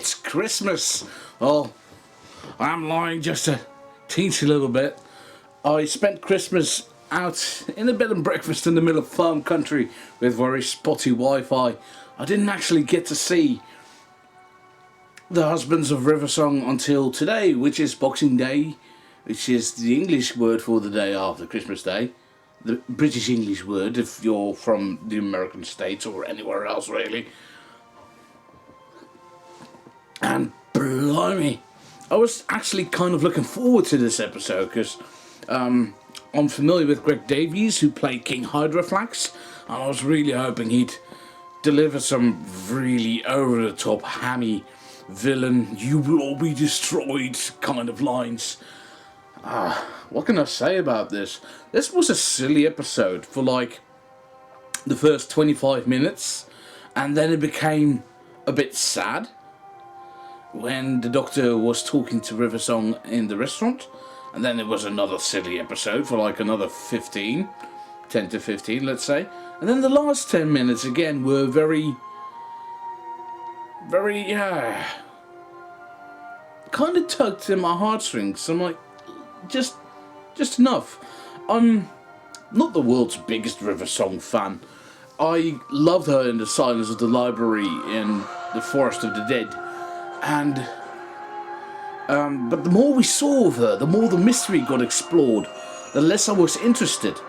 It's Christmas. Well, I'm lying just a teensy little bit. I spent Christmas out in a bed and breakfast in the middle of farm country with very spotty Wi-Fi. I didn't actually get to see the Husbands of Riversong until today, which is Boxing Day, which is the English word for the day after Christmas Day. The British English word if you're from the American States or anywhere else really. And blimey, I was actually kind of looking forward to this episode because I'm familiar with Greg Davies, who played King Hydroflax, and I was really hoping he'd deliver some really over-the-top, hammy villain, you will all be destroyed kind of lines. What can I say about this? This was a silly episode for like the first 25 minutes, and then it became a bit sad when the Doctor was talking to Riversong in the restaurant, and then it was another silly episode for like another 10 to 15, let's say. And then the last 10 minutes again were very, kind of tugged in my heartstrings. I'm like, just enough. I'm not the world's biggest Riversong fan. I loved her in The Silence of the Library in The Forest of the Dead. And but the more we saw of her, the more the mystery got explored, the less I was interested.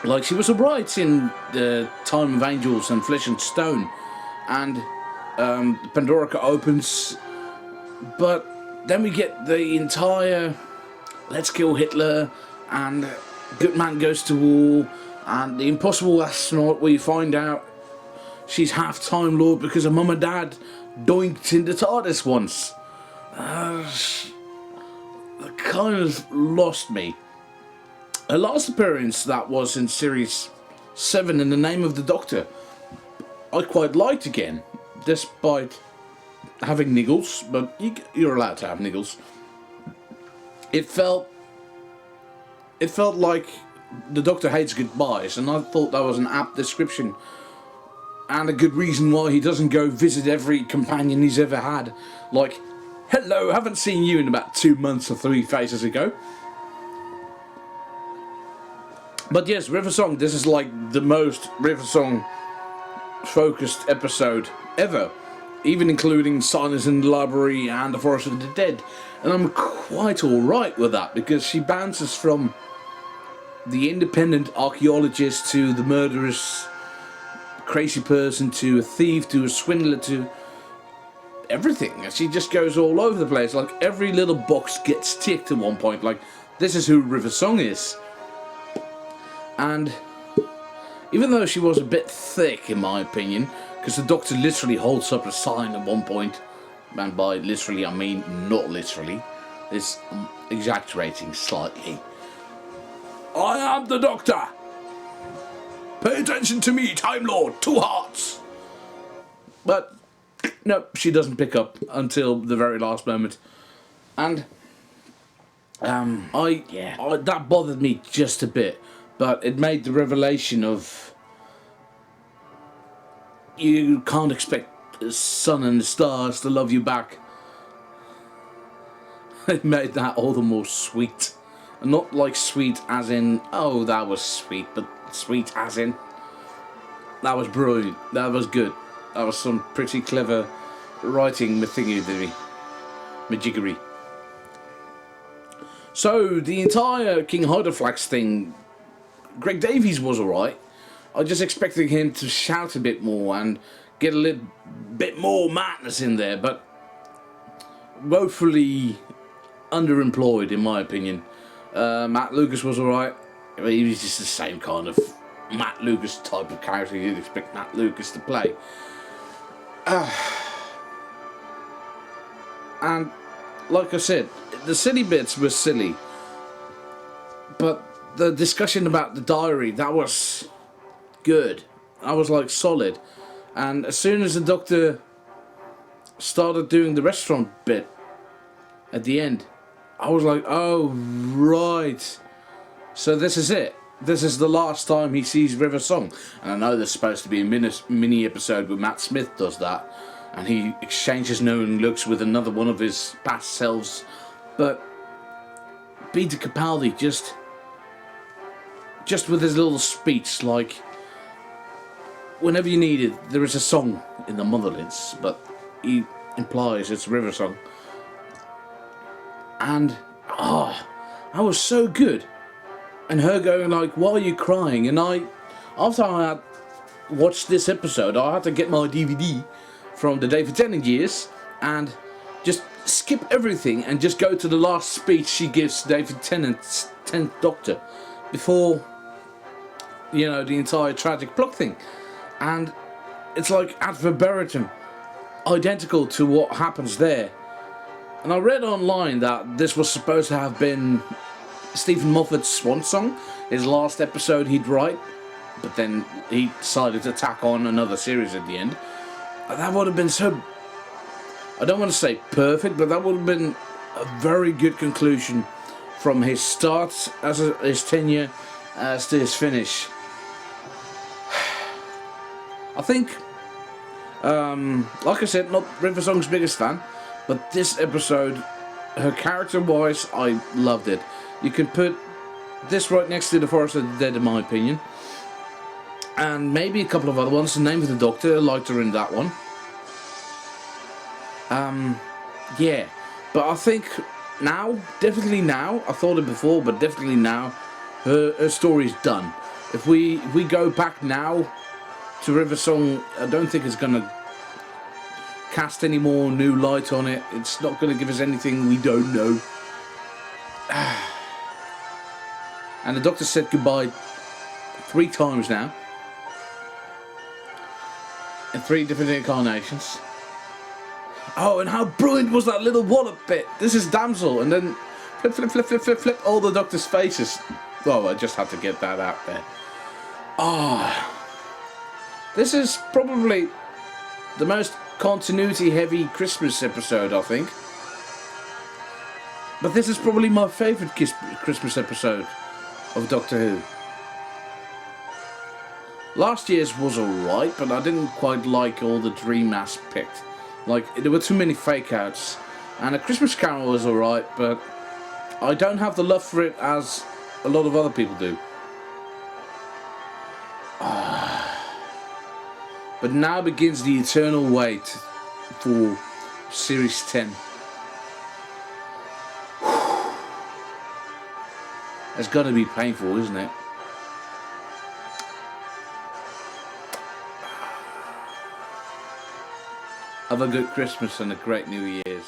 Like, she was alright in The Time of Angels and Flesh and Stone, and Pandorica opens, but then we get the entire Let's Kill Hitler and Good Man Goes to War and The Impossible Astronaut, where you find out she's half Time Lord because her mum and dad doinked in the TARDIS once. That kind of lost me. Her last appearance, that was in series 7, In the Name of the Doctor, I quite liked again, despite having niggles, but you're allowed to have niggles. It felt like the Doctor hates goodbyes, and I thought that was an apt description and a good reason why he doesn't go visit every companion he's ever had. Like, hello, haven't seen you in about 2 months or 3 phases ago. But yes, Riversong, this is like the most Riversong focused episode ever, even including Silence in the Library and The Forest of the Dead. And I'm quite alright with that, because she bounces from the independent archaeologist to the murderous crazy person to a thief to a swindler to everything. And she just goes all over the place. Like, every little box gets ticked at one point. Like, this is who Riversong is. And even though she was a bit thick, in my opinion, because the Doctor literally holds up a sign at one point, and by literally I mean not literally, it's exaggerating slightly. I am the Doctor! Pay attention to me, Time Lord, 2 hearts! But no, she doesn't pick up until the very last moment. And that bothered me just a bit. But it made the revelation of you can't expect the sun and the stars to love you back. It made that all the more sweet. And not like sweet as in, oh, that was sweet, but sweet as in, that was brilliant, that was good. That was some pretty clever writing majiggery. So, the entire King Hydroflax thing, Greg Davies was alright. I just expected him to shout a bit more and get a little bit more madness in there, but woefully underemployed in my opinion. Matt Lucas was alright. He was just the same kind of Matt Lucas type of character you'd expect Matt Lucas to play. And like I said, the silly bits were silly, but the discussion about the diary, that was good. I was like solid. And as soon as the Doctor started doing the restaurant bit at the end, I was like, oh right, so this is it. This is the last time he sees Riversong. And I know there's supposed to be a mini episode where Matt Smith does that, and he exchanges knowing looks with another one of his past selves. But Peter Capaldi just with his little speech, like, whenever you need it, there is a song in the Motherlands, but he implies it's a river song. And, that was so good. And her going like, why are you crying? And after I had watched this episode, I had to get my DVD from the David Tennant years and just skip everything and just go to the last speech she gives David Tennant's 10th Doctor before, the entire tragic plot thing. And it's like ad verbatim, identical to what happens there. And I read online that this was supposed to have been Stephen Moffat's swan song, his last episode he'd write, but then he decided to tack on another series at the end. That would have been so, I don't want to say perfect, but that would have been a very good conclusion from his start as his tenure as to his finish. I think, like I said, not River Song's biggest fan, but this episode, her character-wise, I loved it. You can put this right next to The Forest of the Dead, in my opinion. And maybe a couple of other ones. The Name of the Doctor, I liked her in that one. Yeah. But I think now, definitely now, I thought it before, but definitely now, her story's done. If we go back now to River Song, I don't think it's going to cast any more new light on it. It's not going to give us anything we don't know. And the Doctor said goodbye 3 times now. In 3 different incarnations. Oh, and how brilliant was that little wallop bit? This is Damsel, and then flip, flip, flip, flip, flip, flip, all the Doctor's faces. Oh, I just had to get that out there. This is probably the most continuity-heavy Christmas episode, I think. But this is probably my favourite Christmas episode of Doctor Who. Last year's was alright, but I didn't quite like all the dream aspect. Like, there were too many fake outs. And A Christmas Carol was alright, but I don't have the love for it as a lot of other people do. But now begins the eternal wait for Series 10. It's got to be painful, isn't it? Have a good Christmas and a great New Year's.